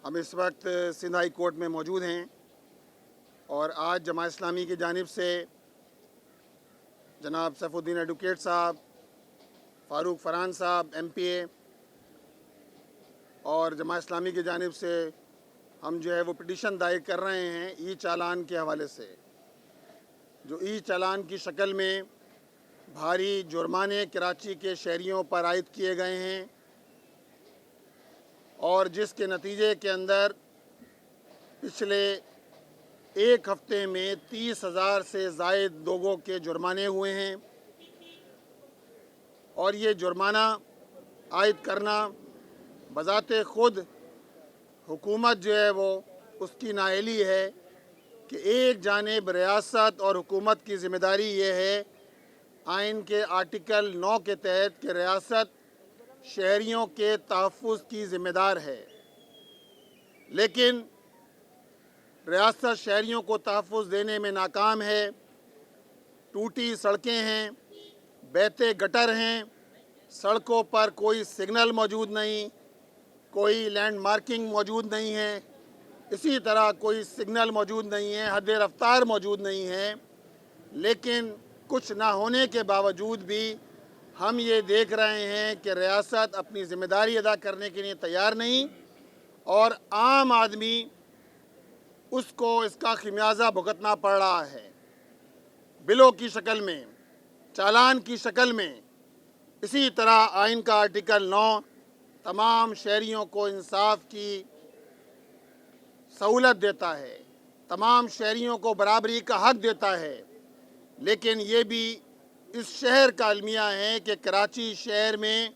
हम इस वक्त सिंध हाई कोर्ट में मौजूद हैं और आज जमात इस्लामी की जानिब से जनाब सैफुद्दीन एडवोकेट साहब, फ़ारूक फरहान साहब MPA और जमात इस्लामी की जानिब से हम जो है वो पिटीशन दायर कर रहे हैं ई चालान के हवाले से, जो ई चालान की शक्ल में भारी जुर्माने कराची के शहरियों पर आयद किए गए हैं और जिसके नतीजे के अंदर पिछले एक हफ्ते में 30,000 से ज़ायद लोगों के जुर्माने हुए हैं। और ये जुर्माना आयद करना बज़ाते ख़ुद हुकूमत जो है वो उसकी नाअहली है कि एक जानिब रियासत और हुकूमत की ज़िम्मेदारी ये है आइन के आर्टिकल 9 के तहत कि रियासत शहरियों के तहफ़्फ़ुज़ की ज़िम्मेदार है, लेकिन रियासत शहरियों को तहफ़्फ़ुज़ देने में नाकाम है। टूटी सड़कें हैं, बहते गटर हैं, सड़कों पर कोई सिग्नल मौजूद नहीं, कोई लैंड मार्किंग मौजूद नहीं है, इसी तरह कोई सिग्नल मौजूद नहीं है, हद रफ्तार मौजूद नहीं है। लेकिन कुछ ना होने के बावजूद भी हम ये देख रहे हैं कि रियासत अपनी ज़िम्मेदारी अदा करने के लिए तैयार नहीं और आम आदमी उसको इसका खमियाजा भुगतना पड़ रहा है, बिलों की शक्ल में, चालान की शक्ल में। इसी तरह आइन का आर्टिकल 9 तमाम शहरियों को इंसाफ की सहूलत देता है, तमाम शहरियों को बराबरी का हक देता है, लेकिन ये भी इस शहर का अलमिया है कि कराची शहर में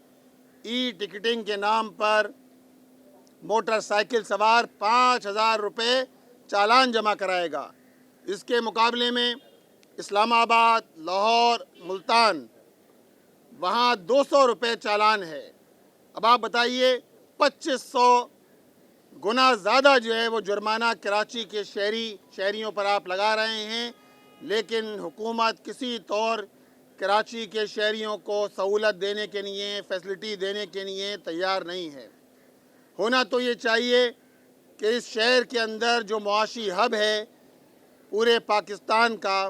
ई टिकटिंग के नाम पर मोटरसाइकिल सवार 5,000 रुपये चालान जमा कराएगा। इसके मुकाबले में इस्लामाबाद, लाहौर, मुल्तान वहाँ 200 रुपये चालान है। अब आप बताइए 2500 गुना ज़्यादा जो है वो जुर्माना कराची के शहरियों पर आप लगा रहे हैं, लेकिन हुकूमत किसी तौर कराची के शहरियों को सहूलत देने के लिए, फैसिलिटी देने के लिए तैयार नहीं है। होना तो ये चाहिए कि इस शहर के अंदर जो मुआशी हब है पूरे पाकिस्तान का,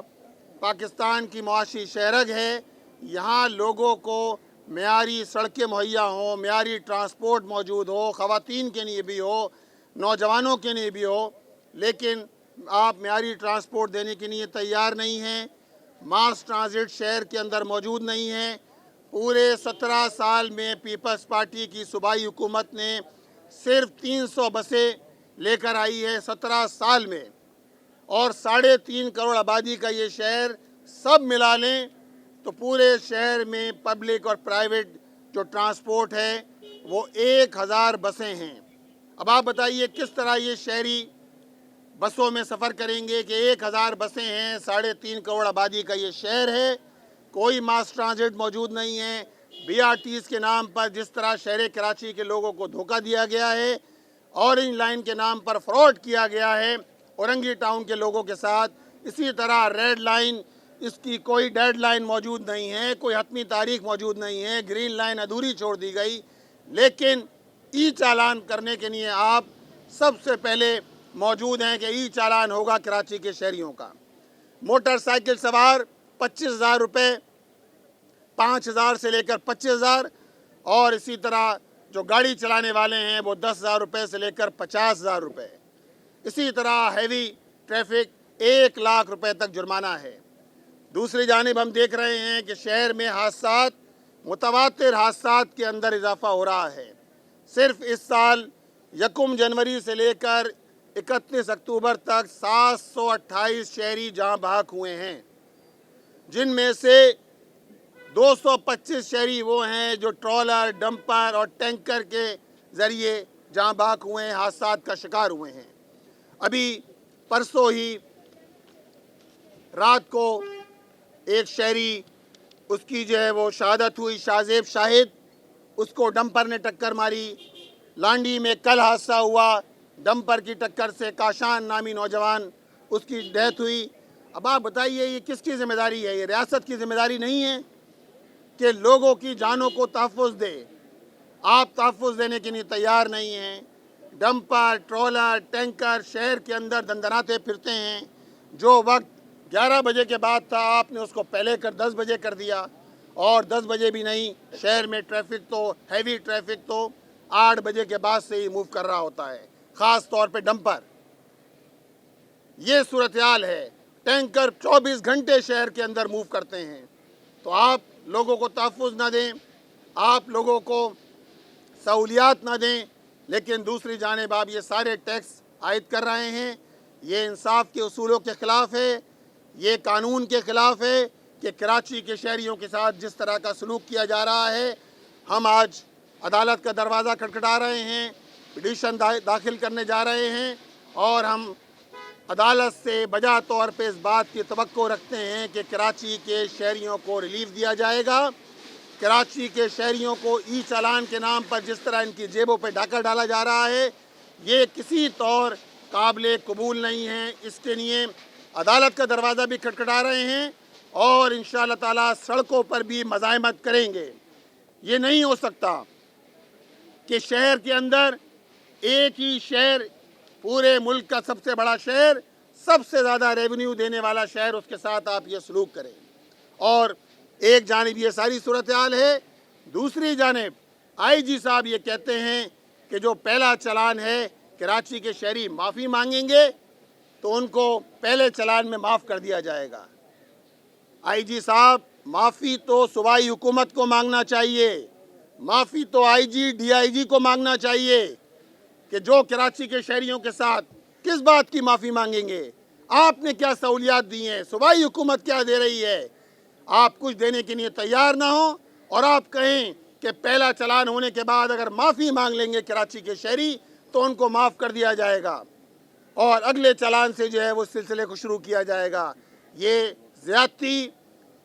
पाकिस्तान की मुआशी शहरग है, यहाँ लोगों को मेयारी सड़कें मुहैया हों, मेयारी ट्रांसपोर्ट मौजूद हो, ख़वातीन के लिए भी हो, नौजवानों के लिए भी हो, लेकिन आप मेयारी ट्रांसपोर्ट देने के लिए तैयार नहीं हैं। मास ट्रांजिट शहर के अंदर मौजूद नहीं है। पूरे 17 साल में पीपल्स पार्टी की सूबाई हुकूमत ने सिर्फ 300 बसें लेकर आई है 17 साल में, और 3.5 करोड़ आबादी का ये शहर सब मिला लें तो पूरे शहर में पब्लिक और प्राइवेट जो ट्रांसपोर्ट है वो 1000 बसें हैं। अब आप बताइए किस तरह ये शहरी बसों में सफ़र करेंगे कि 1000 बसें हैं, 3.5 करोड़ आबादी का ये शहर है, कोई मास ट्रांजिट मौजूद नहीं है। BRTs के नाम पर जिस तरह शहर कराची के लोगों को धोखा दिया गया है, ऑरेंज लाइन के नाम पर फ्रॉड किया गया है औरंगी टाउन के लोगों के साथ, इसी तरह रेड लाइन, इसकी कोई डेड लाइन मौजूद नहीं है, कोई हतमी तारीख मौजूद नहीं है, ग्रीन लाइन अधूरी छोड़ दी गई। लेकिन ई चालान करने के लिए आप सबसे पहले मौजूद हैं कि ई चालान होगा कराची के शहरियों का। मोटरसाइकिल सवार 25,000 रुपये, 5,000 से लेकर 25,000, और इसी तरह जो गाड़ी चलाने वाले हैं वो 10,000 रुपये से लेकर 50,000 रुपये। इसी तरह हैवी ट्रैफिक 1 लाख रुपए तक जुर्माना है। दूसरी जानिब हम देख रहे हैं कि शहर में हादसात, मुतवातिर हादसात के अंदर इजाफा हो रहा है। सिर्फ इस साल 1 जनवरी से लेकर 31 अक्टूबर तक 728 शहरी जहाँ बहक हुए हैं, जिनमें से 225 शहरी वो हैं जो ट्रॉलर, डंपर और टैंकर के ज़रिए जहाँ बहक हुए हैं, हादसात का शिकार हुए हैं। अभी परसों ही रात को एक शहरी, उसकी जो है वो शहादत हुई, शाहजेब शाहिद, उसको डंपर ने टक्कर मारी। लांडी में कल हादसा हुआ, डंपर की टक्कर से काशान नामी नौजवान, उसकी डेथ हुई। अब आप बताइए ये किसकी ज़िम्मेदारी है? ये रियासत की ज़िम्मेदारी नहीं है कि लोगों की जानों को तहफ़्फ़ुज़ दे। आप तहफ़्फ़ुज़ देने के लिए तैयार नहीं हैं। डंपर, ट्रॉलर, टैंकर शहर के अंदर दंदनाते फिरते हैं। जो वक्त 11 बजे के बाद था आपने उसको पहले 10 बजे कर दिया, और 10 बजे भी नहीं, शहर में ट्रैफिक तो हैवी ट्रैफिक तो 8 बजे के बाद से ही मूव कर रहा होता है, ख़ास तौर पे डंपर। ये सूरत हाल है। टैंकर 24 घंटे शहर के अंदर मूव करते हैं। तो आप लोगों को तहफ़्फ़ुज़ ना दें, आप लोगों को सहूलियात ना दें, लेकिन दूसरी जानिब आप ये सारे टैक्स आयद कर रहे हैं। ये इंसाफ के उसूलों के ख़िलाफ़ है, ये कानून के ख़िलाफ़ है कि कराची के शहरियों के साथ जिस तरह का सलूक किया जा रहा है। हम आज अदालत का दरवाज़ा खटखटा रहे हैं, पिटीशन दाखिल करने जा रहे हैं, और हम अदालत से बजा तौर पे इस बात की तवक्को रखते हैं कि कराची के शहरियों को रिलीफ दिया जाएगा। कराची के शहरियों को ई चालान के नाम पर जिस तरह इनकी जेबों पे डाका डाला जा रहा है, ये किसी तौर काबिल कबूल नहीं है। इसके लिए अदालत का दरवाज़ा भी खटखटा रहे हैं, और इंशाअल्लाह ताला सड़कों पर भी मज़ाहमत करेंगे। ये नहीं हो सकता कि शहर के अंदर एक ही शहर, पूरे मुल्क का सबसे बड़ा शहर, सबसे ज़्यादा रेवेन्यू देने वाला शहर, उसके साथ आप ये सलूक करें। और एक जानिब ये सारी सूरत हाल है, दूसरी जानिब IG साहब ये कहते हैं कि जो पहला चालान है कराची के शहरी माफ़ी मांगेंगे तो उनको पहले चालान में माफ़ कर दिया जाएगा। IG साहब, माफ़ी तो सूबाई हुकूमत को मांगना चाहिए, माफ़ी तो IG DIG को मांगना चाहिए कि जो कराची के शहरियों के साथ किस बात की माफ़ी मांगेंगे। आपने क्या सहूलियात दी हैं, सूबाई हुकूमत क्या दे रही है। आप कुछ देने के लिए तैयार ना हो और आप कहें कि पहला चालान होने के बाद अगर माफ़ी मांग लेंगे कराची के शहरी तो उनको माफ़ कर दिया जाएगा, और अगले चालान से जो है वो सिलसिले को शुरू किया जाएगा। ये ज़्यादती,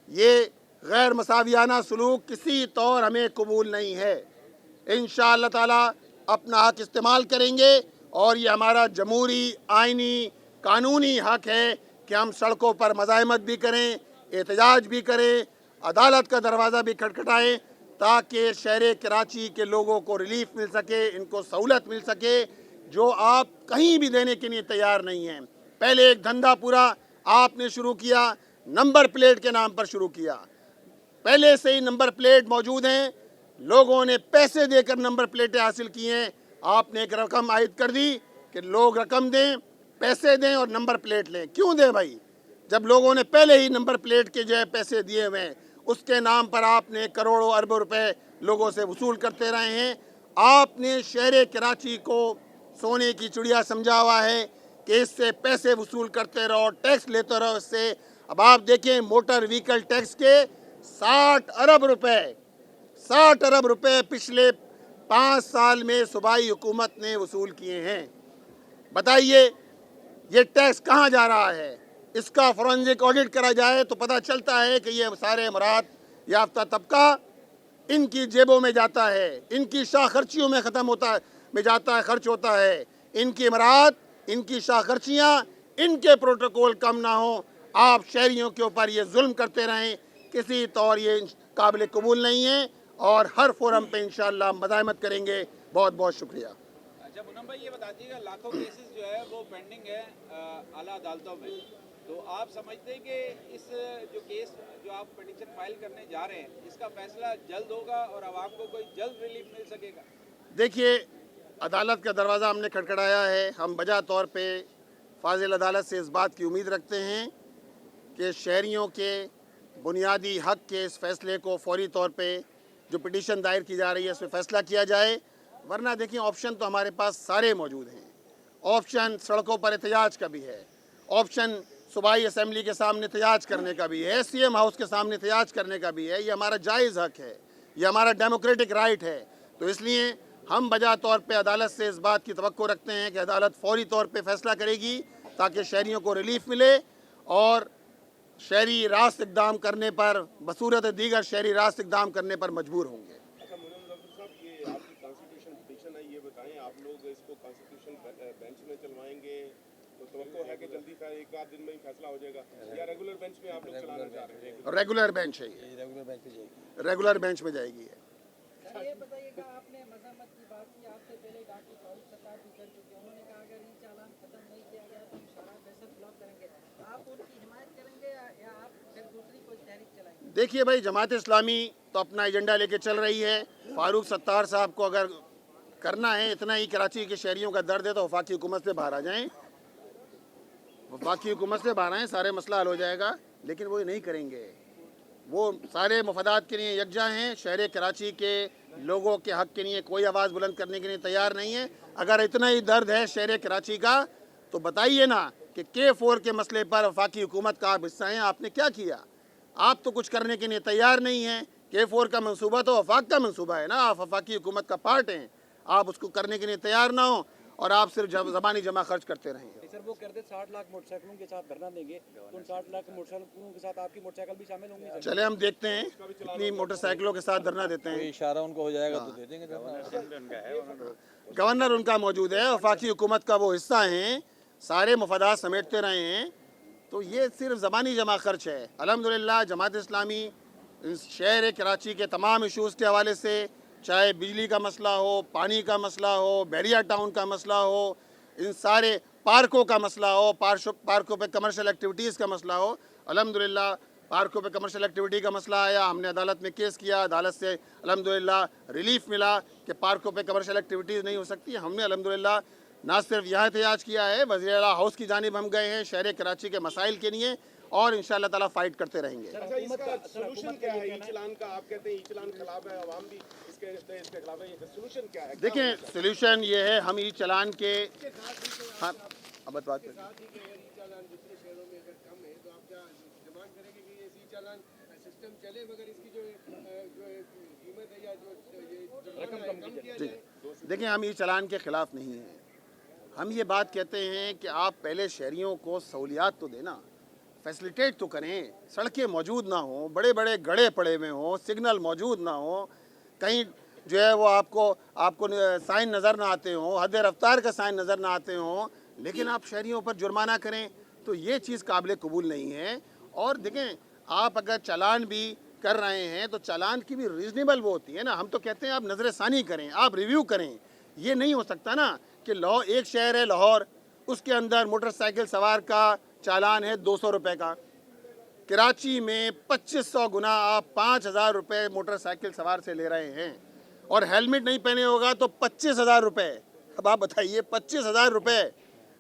ये गैर मसावियाना सलूक किसी तौर हमें कबूल नहीं है। इंशाअल्लाह ताला अपना हक़ इस्तेमाल करेंगे, और ये हमारा जमहूरी, आइनी, कानूनी हक़ है कि हम सड़कों पर मज़ाहमत भी करें, एहतजाज भी करें, अदालत का दरवाज़ा भी खटखटाएँ, ताकि शहर कराची के लोगों को रिलीफ मिल सके, इनको सहूलत मिल सके, जो आप कहीं भी देने के लिए तैयार नहीं हैं। पहले एक धंधा पूरा आपने शुरू किया, नंबर प्लेट के नाम पर शुरू किया। पहले से ही नंबर प्लेट मौजूद हैं, लोगों ने पैसे देकर नंबर प्लेटें हासिल की हैं। आपने एक रकम आयद कर दी कि लोग रकम दें, पैसे दें और नंबर प्लेट लें। क्यों दें भाई, जब लोगों ने पहले ही नंबर प्लेट के जो है पैसे दिए हुए हैं, उसके नाम पर आपने करोड़ों अरबों रुपए लोगों से वसूल करते रहे हैं। आपने शहर कराची को सोने की चिड़िया समझा हुआ है कि इससे पैसे वसूल करते रहो, टैक्स लेते रहो इससे। अब आप देखें, मोटर व्हीकल टैक्स के 60 अरब रुपए, 60 अरब रुपए पिछले 5 साल में सूबाई हुकूमत ने वसूल किए हैं। बताइए ये टैक्स कहाँ जा रहा है। इसका फोरेंसिक ऑडिट करा जाए तो पता चलता है कि ये सारे अमरात याफ्ता तबका इनकी जेबों में जाता है, इनकी शाह खर्चियों में ख़त्म होता है, में जाता है, खर्च होता है। इनकी अमरात, इनकी शाह खर्चियाँ, इनके प्रोटोकॉल कम ना हो। आप शहरियों के ऊपर ये जुल्म करते रहें, किसी तौर ये काबिल कबूल नहीं है, और हर फोरम पे इंशाअल्लाह मज़ाहमत करेंगे। बहुत बहुत शुक्रिया। अच्छा पूनम भाई, ये बता दीजिएगा, लाखों केसेस जो है वो पेंडिंग है आला अदालतों में, तो आप समझते हैं कि इस जो केस जो आप पिटीशन फाइल करने जा रहे हैं, इसका फैसला जल्द होगा और आवाम को कोई जल्द रिलीफ मिल सकेगा? देखिए, अदालत का दरवाज़ा हमने खटखटाया है। हम बजा तौर पे फाजिल अदालत से इस बात की उम्मीद रखते हैं कि शहरियों के बुनियादी हक़ के इस फ़ैसले को फौरी तौर पे जो पिटीशन दायर की जा रही है उसमें फ़ैसला किया जाए। वरना देखिए, ऑप्शन तो हमारे पास सारे मौजूद हैं। ऑप्शन सड़कों पर एहतजाज का भी है, ऑप्शन सूबाई असम्बली के सामने एहतजाज करने का भी है, SCM हाउस के सामने एहतजाज करने का भी है। ये हमारा जायज़ हक़ है, ये हमारा डेमोक्रेटिक राइट है। तो इसलिए हम बजा तौर पे अदालत से इस बात की तवक्को रखते हैं कि अदालत फौरी तौर पे फ़ैसला करेगी ताकि शहरियों को रिलीफ मिले, और शहरी रास्त इक़दाम करने पर बसूरत दीगर शहरी रास्त इक़दाम करने पर मजबूर होंगे। अच्छा मुनव्वर साहब, ये आपकी कॉन्स्टिट्यूशन पिटीशन है, ये बताएं आप लोग इसको कॉन्स्टिट्यूशन बेंच में चलवाएंगे तो तवक्को है कि जल्दी एक आध दिन में ही फैसला हो जाएगा, या रेगुलर बेंच में आप लोग चलाना चाह रहे हैं? रेगुलर बेंच है, ये रेगुलर बेंच में जाएगी। ये बताइएगा, आपने मजम्मत की बात की, आपसे पहले डॉक्टर फारूक सत्तार भी कर चुके हैं। उन्होंने कहा अगर ई चालान खत्म नहीं किया गया तो हम सारा फैसल ब्लॉक करेंगे। आप उनकी हिमायत करेंगे या आप फिर दूसरी कोई तहरीक चलाएंगे? देखिए भाई, जमात इस्लामी तो अपना एजेंडा लेके चल रही है। फारूक सत्तार साहब को अगर करना है, इतना ही कराची के शहरियों का दर्द है, तो वफाकी हुकूमत से बाहर आ जाएं, वफाकी हुकूमत से बाहर आएँ, सारे मसला हल हो जाएगा। लेकिन वो ये नहीं करेंगे। वो सारे मफादात के लिए यकजा हैं। शहर कराची के लोगों के हक़ के लिए कोई आवाज़ बुलंद करने के लिए तैयार नहीं है। अगर इतना ही दर्द है शहर कराची का तो बताइए ना कि K4 के मसले पर वफाकी हुकूमत का आप हिस्सा हैं, आपने क्या किया? आप तो कुछ करने के लिए तैयार नहीं हैं। K4 का मंसूबा तो वफाक का मंसूबा है ना, आप वफाकी हुकूमत का पार्ट हैं। आप उसको करने के लिए तैयार ना हो और आप सिर्फ ज़बानी जमा खर्च करते रहें। सर वो कहते 60 लाख मोटरसाइकिलों के साथ धरना देंगे, तो उन 60 लाख मोटरसाइकिलों के साथ आपकी मोटरसाइकिल भी शामिल होंगी? चले हम देखते हैं कितनी मोटरसाइकिलों के साथ धरना देते हैं। इशारा उनको हो जाएगा तो दे देंगे। गवर्नर उनका मौजूद है, वफाकी हुकूमत का वो हिस्सा हैं, सारे मफादात समेटते रहे हैं। तो ये सिर्फ ज़बानी जमा खर्च है। अल्हम्दुलिल्लाह जमात इस्लामी शहर कराची के तमाम इशूज़ के हवाले से, चाहे बिजली का मसला हो, पानी का मसला हो, बैरिया टाउन का मसला हो, इन सारे पार्कों का मसला हो, पार्कों पे कमर्शियल एक्टिविटीज़ का मसला हो, अल्हम्दुलिल्लाह पार्कों पे कमर्शियल एक्टिविटी का मसला आया, हमने अदालत में केस किया, अदालत से अल्हम्दुलिल्लाह रिलीफ मिला कि पार्कों पे कमर्शियल एक्टिविटीज़ नहीं हो सकती। हमने अल्हम्दुलिल्लाह ना सिर्फ यहाँ एहतजाज किया है, वज़ीर आला हाउस की जानिब हम गए हैं शहर कराची के मसाइल के लिए और इंशाअल्लाह ताला फाइट करते रहेंगे। अच्छा, इसका सोल्यूशन क्या है? ई चालान का आप कहते हैं ई चालान खिलाफ है, आवाम भी इसके खिलाफ है, ये सोल्यूशन क्या है? देखें, सोल्यूशन ये है, हम ई चालान के हाँ अब बात करें। देखें, हम ई चालान के ख़िलाफ़ नहीं हैं। हम ये बात कहते हैं कि आप पहले शहरियों को सहूलियात तो देना, फैसिलिटेट तो करें। सड़कें मौजूद ना हो, बड़े बड़े गड्ढे पड़े हुए हों, सिग्नल मौजूद ना हो, कहीं जो है वो आपको साइन नज़र ना आते हों, हद रफ्तार का साइन नज़र ना आते हों, लेकिन आप शहरियों पर जुर्माना करें तो ये चीज़ काबिल कबूल नहीं है। और देखें, आप अगर चालान भी कर रहे हैं तो चालान की भी रीज़नेबल वो होती है ना। हम तो कहते हैं आप नज़र षानी करें, आप रिव्यू करें। ये नहीं हो सकता ना कि एक शहर है लाहौर, उसके अंदर मोटरसाइकिल सवार का चालान है 200 रुपये का। कराची में 2500 गुना आप 5000 रुपये मोटरसाइकिल सवार से ले रहे हैं और हेलमेट नहीं पहने होगा तो 25,000 रुपये। अब आप बताइए 25,000 रुपये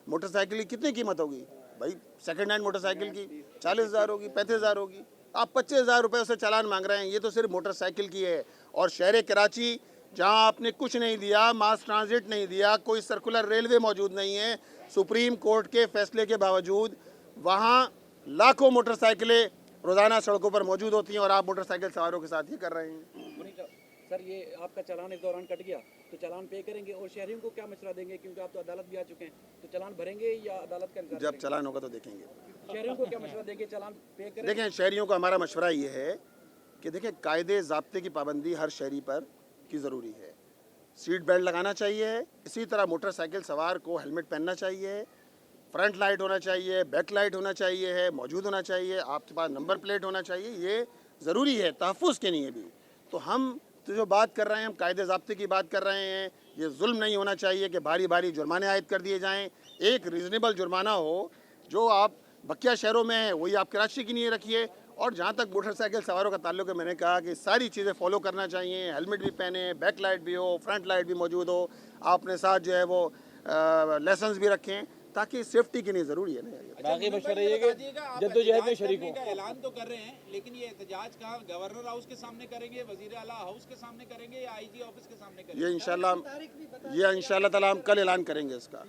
मोटरसाइकिल की कितनी कीमत होगी भाई? सेकंड हैंड मोटरसाइकिल की 40,000 होगी, 35,000 होगी। आप 25,000 रुपये उससे चालान मांग रहे हैं। ये तो सिर्फ मोटरसाइकिल की है। और शहर कराची जहाँ आपने कुछ नहीं दिया, मास ट्रांजिट नहीं दिया, कोई सर्कुलर रेलवे मौजूद नहीं है, सुप्रीम कोर्ट के फैसले के बावजूद वहाँ लाखों मोटरसाइकिलें रोज़ाना सड़कों पर मौजूद होती हैं और आप मोटरसाइकिल सवारों के साथ ये कर रहे हैं। सर ये आपका चालान इस दौरान कट गया तो चालान पे करेंगे और शहरियों को क्या मशवरा देंगे, क्योंकि आप तो अदालत भी आ चुके हैं, तो चालान भरेंगे या अदालत का इंतजार जब चालान होगा तो देखेंगे। शहरियों को क्या मशवरा देंगे, चालान पे करें? देखें, शहरियों को हमारा मशवरा ये है कि देखें, कायदे ज़ाब्ते की पाबंदी हर शहरी पर की ज़रूरी है। सीट बेल्ट लगाना चाहिए, इसी तरह मोटरसाइकिल सवार को हेलमेट पहनना चाहिए, फ्रंट लाइट होना चाहिए, बैक लाइट होना चाहिए है, मौजूद होना चाहिए, आपके पास नंबर प्लेट होना चाहिए। ये ज़रूरी है तहफ़्फ़ुज़ के लिए भी। तो हम तो जो बात कर रहे हैं, हम कायदे ज़ाब्ते की बात कर रहे हैं। ये जुल्म नहीं होना चाहिए कि भारी भारी जुर्माने आयद कर दिए जाएँ। एक रीज़नेबल जुर्माना हो जो आप बकिया शहरों में है वही आप कराची के लिए रखिए। और जहाँ तक मोटरसाइकिल सवारों का ताल्लुक है, मैंने कहा कि सारी चीज़ें फॉलो करना चाहिए। हेलमेट भी पहने, बैक लाइट भी हो, फ्रंट लाइट भी मौजूद हो, आप अपने साथ जो है वो लाइसेंस भी रखें, ताकि सेफ्टी के लिए ज़रूरी है ना। बाकी मशवरा ये कि जद्दोजहद में शरीक हो। ऐलान तो कर रहे हैं, लेकिन ये एहतजाज कहाँ गवर्नर हाउस के सामने करेंगे, वजीर आला हाउस के सामने करेंगे या IG ऑफिस के सामने करेंगे? ये इंशाल्लाह ताला हम कल ऐलान करेंगे इसका।